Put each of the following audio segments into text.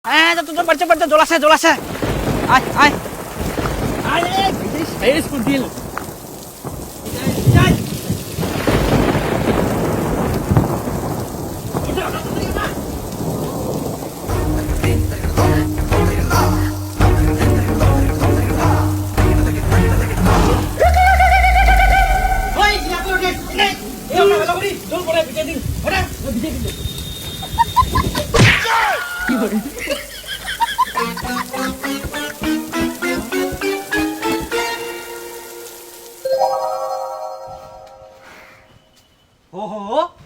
হ্যাঁ তোর বাড়িতে বাড়িতে জল আছে আয় আয় আরে এই স্কুল দিল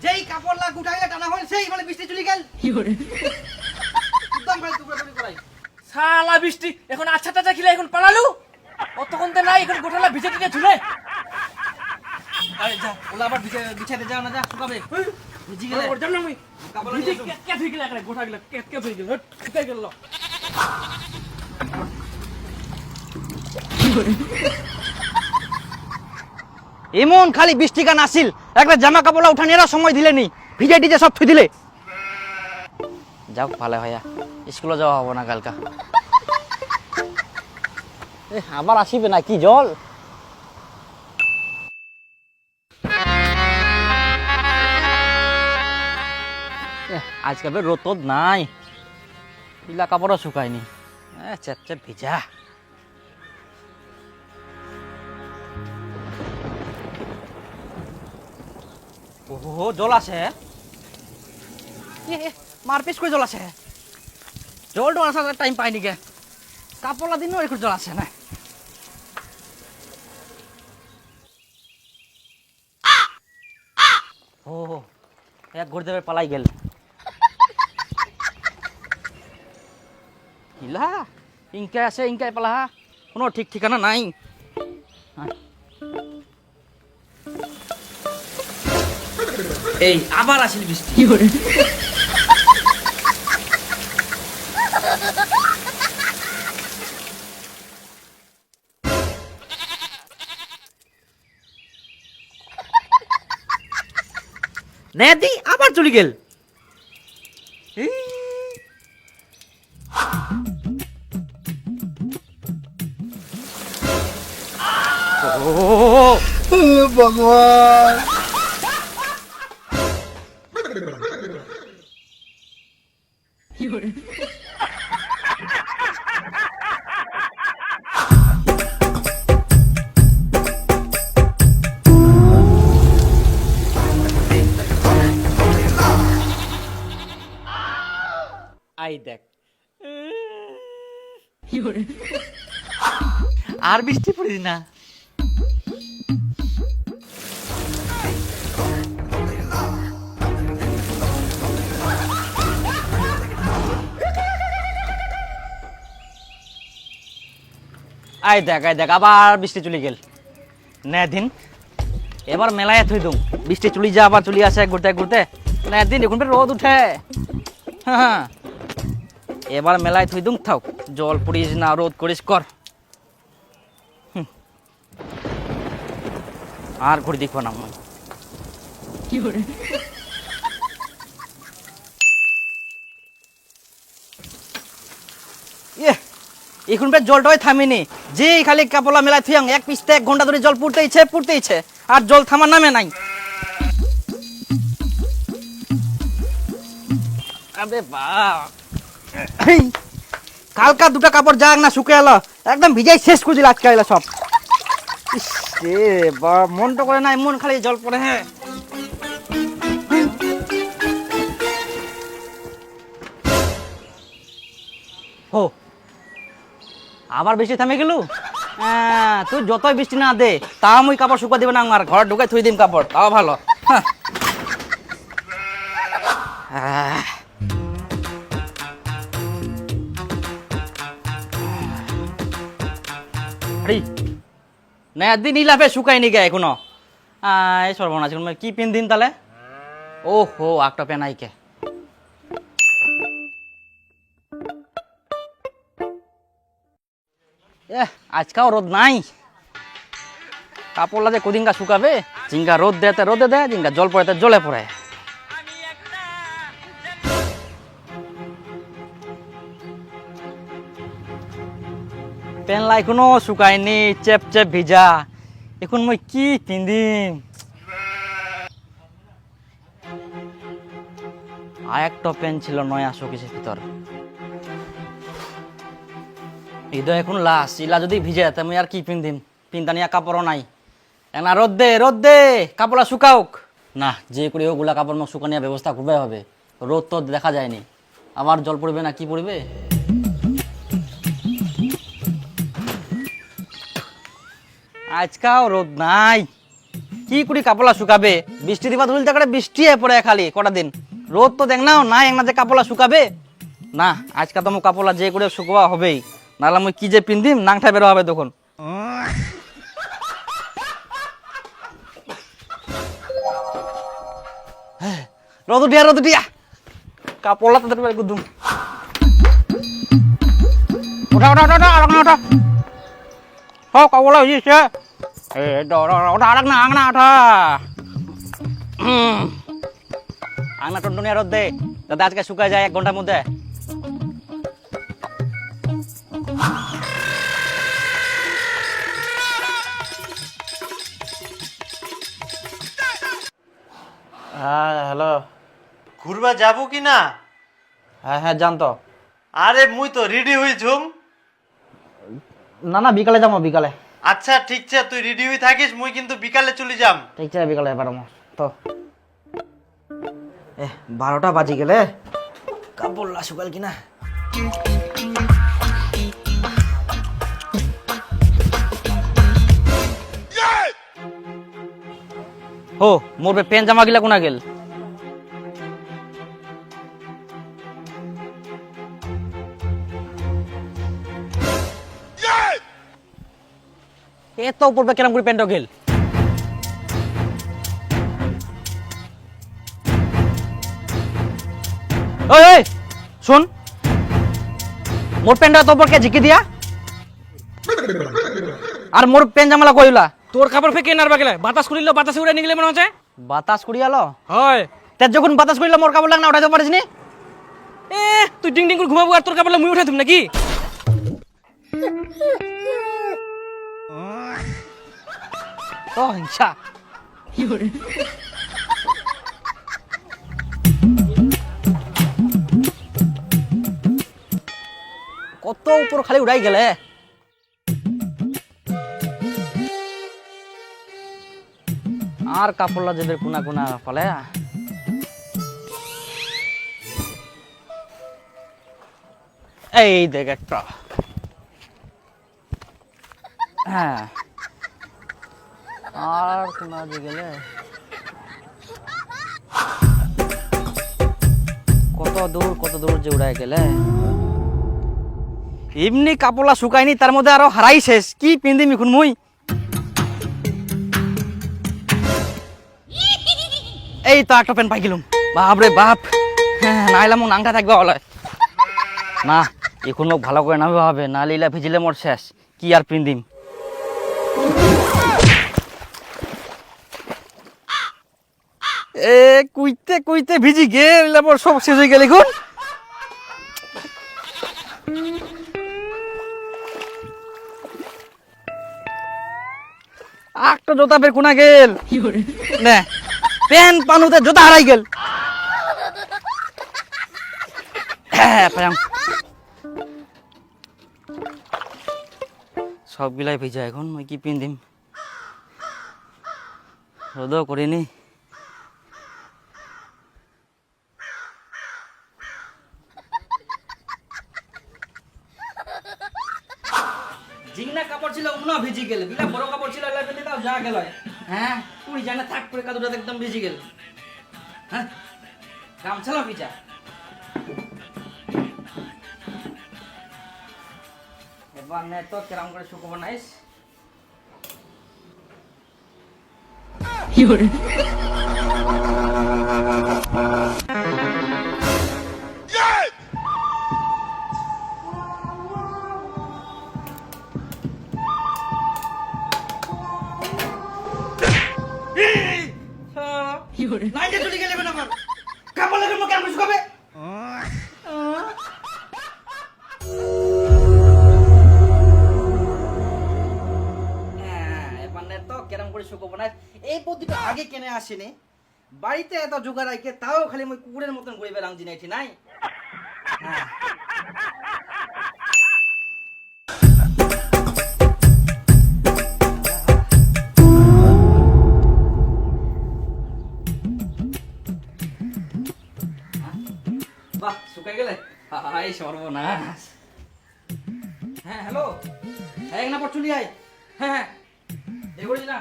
যেই কাপড় লাগ উঠাইলে টানা হল সেই বলে বৃষ্টি চলে গেল একদম ভাই টুকরা টুকরি করাই শালা বৃষ্টি এখন আচ্ছা টাচা খিলে এখন পালালু অতক্ষণ তো নাই এখন গোটালা ভিজে টিকে ঝুলে আরে যা ওলা আবার বিছাইতে যাও না যা শুকাবে ভিজি গেলে ওর জানো আমি কাপড় ভিজে নিয়ে কে ধুই গেল একটা গোটা গেল কে ধুই গেল শুকাই গেল এমন খালি বৃষ্টি গান আসিল একটা জামা কাপড় উঠানিরা সময় দিলে নি ভিজে টিজে সব থুই দিলে যাও ভালো ভাইয়া স্কুলে যাওয়া হবো না কালকা আবার আসিবে না কি জল আজকাল রোদ তোদ নাই পিলা কাপড়ও শুকায়নি চেপ চেপ ভিজা ওহো জল আছে মারপিস করে জল আছে জল তো আসার টাইম পাইনি গে কাপড় দিনও একটু জল আছে না ও এক গুরুদেবের পালাই গেল ইলা ইনকে আছে ইনকাই পালা কোনো ঠিক ঠিকানা নাই এই আবার আসিল বৃষ্টি কি করে নেদি আবার চলে গেল ভগবান আই দেখ আর বৃষ্টি পড়ি না আই দেখ আবার বৃষ্টি চলে গেল নে দিন এবার মেলায় থই দুম বৃষ্টি চলে যা আবার চলে আসে ঘুরতে ঘুরতে নে দিন এখন রোদ উঠে হ্যাঁ এবার মেলায় থই দুম থাক জল পড়িস না রোদ করিস কর আর ঘুরে দেখবো না কি করে এখন জলটাই থামিনি যে খালি কাপলা মেলায় থুয়াং এক পিসতে 1 ঘন্টা ধরে জল পড়তেইছে আর জল থামার নামে নাই আবে বাপ কালকা দুটা কাপড় যাক না শুকে এলো একদম ভিজাই শেষ করে দিল আজকে এলো সব রে বা মনটা করে না এমন খালি জল পড়ে হ্যাঁ ও আবার বৃষ্টি থামে গেল তুই যতই বৃষ্টি না দে তা আমি কাপড় শুকা দেবে না আমার ঘর ঢুকে থুই দিম কাপড় তাও ভালো না দিন ইলাফে শুকায়নি গে এখনো এই সর্বনাশ কি পিন দিন তাহলে ও হো একটা পেনাইকে আজকাও রোদ নাই কাপড়লা যে কদিনকা শুকাবে জিঙ্গা রোদ দেতে রোদে দেয় জিঙ্গা জল পড়ে জলে পড়ে পেনলা এখনো শুকায়নি, চেপ চেপ ভিজা। এখন মই কি পিন্ধিম? আর একটা পেন ছিল নয়া শোকেসের ভিতর, ঈদ এখন লাস্ট। ইলা যদি ভিজে তা মই আর কি পিন্ধিম? পিন্তানিয়া কাপড়ও নাই। না রোদ দে কাপড়া শুকাওক না, যে করে ওগুলা কাপড় মোক শুকানিয়া ব্যবস্থা করবে হবে। রোদ তো দেখা যায়নি, আবার জল পড়বে না কি পড়বে? আজকাও রোদ নাই, কি করে কাপড়া শুকাবে? বৃষ্টি দিবা ধরলে তো বৃষ্টি পড়ে খালি কটা দিন। রোদ তো দেখ নাও নাই, না যে কাপড়া শুকাবে না। আজকা তো মোক কাপড়া যে করে শুকোয়া হবেই, নাহলে মই কি যে পিন্ধিম নাংটা বেরো হবে তখন। রোদ উঠিয়া কাপড়লা তাদের বের করদুম। ওঠা হ কাপড়লা হয়েছে। আংনা টনটনিয়া রোদ দে যাতে আজকে শুকায় যায় 1 ঘন্টার মধ্যে। হ্যাঁ হ্যালো, ঘুরবা যাবো কি না? হ্যাঁ জানতো। আরে মুই তো রেডি হই ঝুম। না বিকালে যাবো, বিকালে। আচ্ছা ঠিক আছে, তুই রেডি হই থাকিস, মুই কিন্তু বিকালে চলে যাম। ঠিক আছে বিকালে পারমো তো। 12টা বাজি গেলে কাপড়লা শুকাল কিনা। ও মোর পেন জামা গিলা কোনা গেল? এত উপর কেরাম করে প্যান্ট গেল? ওই শোন, মোর প্যান্টটা তো উপরকে ঝিকি দিয়া আর মোর প্যান্ট জামালা কইলা। তোর কাপড় ফেকে নারবা গেলে বাতাস করিল, বাতাসে উড়ে নিগলে মনে হচ্ছে। বাতাস করিয়ালো? হয় তে যখন বাতাস করিল মোর কাপড় লাগ না উঠাইতে পারিস নি? তুই ডিং ডিং করে ঘুমাবো আর তোর কাপড় মুই উঠাই তুমি নাকি? তো হিংসা। কত উপর খালি উড়াই গেলে। আর কাপড়লা যাদের কোনা কোনা ফলে। এই দেখ একটা, হ্যাঁ আর কোনা যে গেলে কত দূর যে উড়াই গেলে। এমনি কাপড়লা শুকায়নি, তার মধ্যে আরো হারাই শেষ। কি পিন্দিম এখন মুই? এই তো একটা প্যান্ট পাই গেলুম। বাপরে বাপ, নাইলে মোক নাংটা থাকবে বলে না। এখন লোক ভালো করে নামবে হবে, না লিলা ভিজিলে মোর শেষ। কি আর পিন্দিম? কুইতে কুইতে ভিজি গেল, মোর সব শেষ হয়ে গেল এখন। একটা জোতা বের কোনা গেল না, প্যান পানুতে জোতা হারাই গেল। সবগুলাই ভিজা, এখন মই কি পিন্ধিম? রোদও করিনি। জিংনা কাপড় ছিল উনো ভিজি গেল, বিলা বড় কাপড় ছিল এলা পেতে দাও যা গেল। হ্যাঁ তুই জানা থাক করে কাদুটা একদম ভিজি গেল। হ্যাঁ গামছালা ভিজা। এবার নে তো কেরাম করে শুকোবো নাইস। নাইতে চলে গেলে আমার কাপড় লাগে কেন শুকাবে? সুখ হবো না এই বুদ্ধিটা আগে কেনে আসেনি বাড়িতে এত জোগাড় আইকে তাও খালি মই কুকুরের মতন ঘুরে বেড়াম জিনাইছি নাই হ্যাঁ বাহ শুকাই গেলে হাই সর্বনাশ হ্যাঁ হ্যালো হ্যাঁ এক না পর চলি আয় হ্যাঁ হ্যাঁ এ করিস না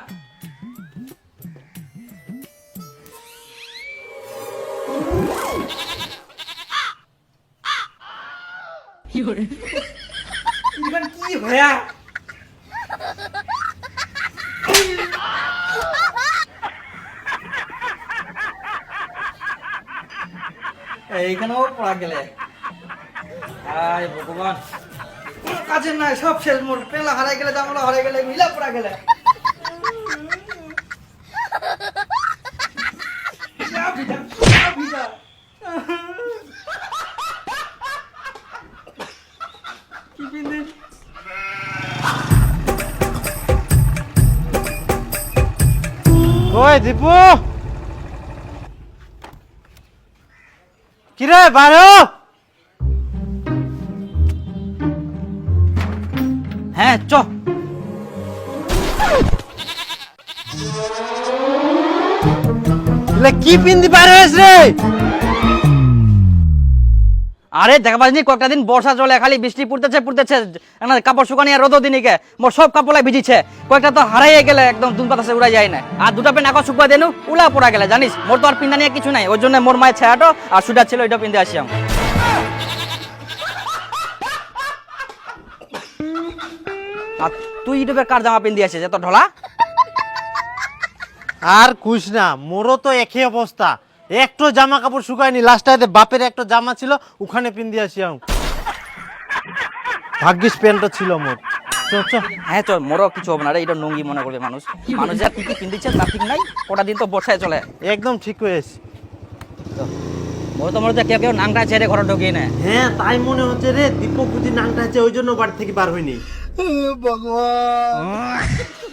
এখানে কি হয়া এইখানেও পড়া গেলে আয় ভগবান কাজের নাই সব শেষ মোর পেলা হারাই গেলে জামলা হারাই গেলে মিলা পড়া গেলে কি পিন্দে ওই দীপু কিরে বারো হ্যাঁ চ কি পিন্দি পারে রে আরে দেখা পাসনি কয়েকটা দিন বর্ষা চলে খালি বৃষ্টি পড়তেছে কাপড় শুকানি আর রোদ দিনিকে মোর সব কাপড় ভিজিছে কয়েকটা তো হারাইয়ে গেলে একদম দুম বাতাসে উড়াই যায় না আর দুটা পেন এখন শুকা দেনু উলা পড়া গেলে জানিস মোর তো আর পিন্দা নিয়ে কিছু নাই ওই জন্য মোর মায়ের ছায়াটো আর সুটার ছিল ওইটা পিন্দে আসিয়াম আর তুই ইউটিউবে কার জামা পিন্দি আসিস এত ঢলা আর কুছ না মোরও তো একই অবস্থা একটু জামা কাপড় শুকায়নি লাস্টে বাপের একটা জামা ছিল ওখানে পিন্দি আসিয়াম ভাগ্যিস প্যান্টটা ছিল মোর হ্যাঁ চল মোরও কিছু হবে না রে এটা নঙ্গি মনে করবে মানুষ মানুষ যা কি পিন্দিছে তার ঠিক নাই কটা দিন তো বর্ষায় চলে একদম ঠিক হয়েছে মোর তো মনে হচ্ছে কেউ নাংটা ছেড়ে ঘরে ঢুকিয়ে নেয় হ্যাঁ তাই মনে হচ্ছে রে দীপক বুঝি নাংটা আছে ওই জন্য বাড়ি থেকে বার হয়নি भगवान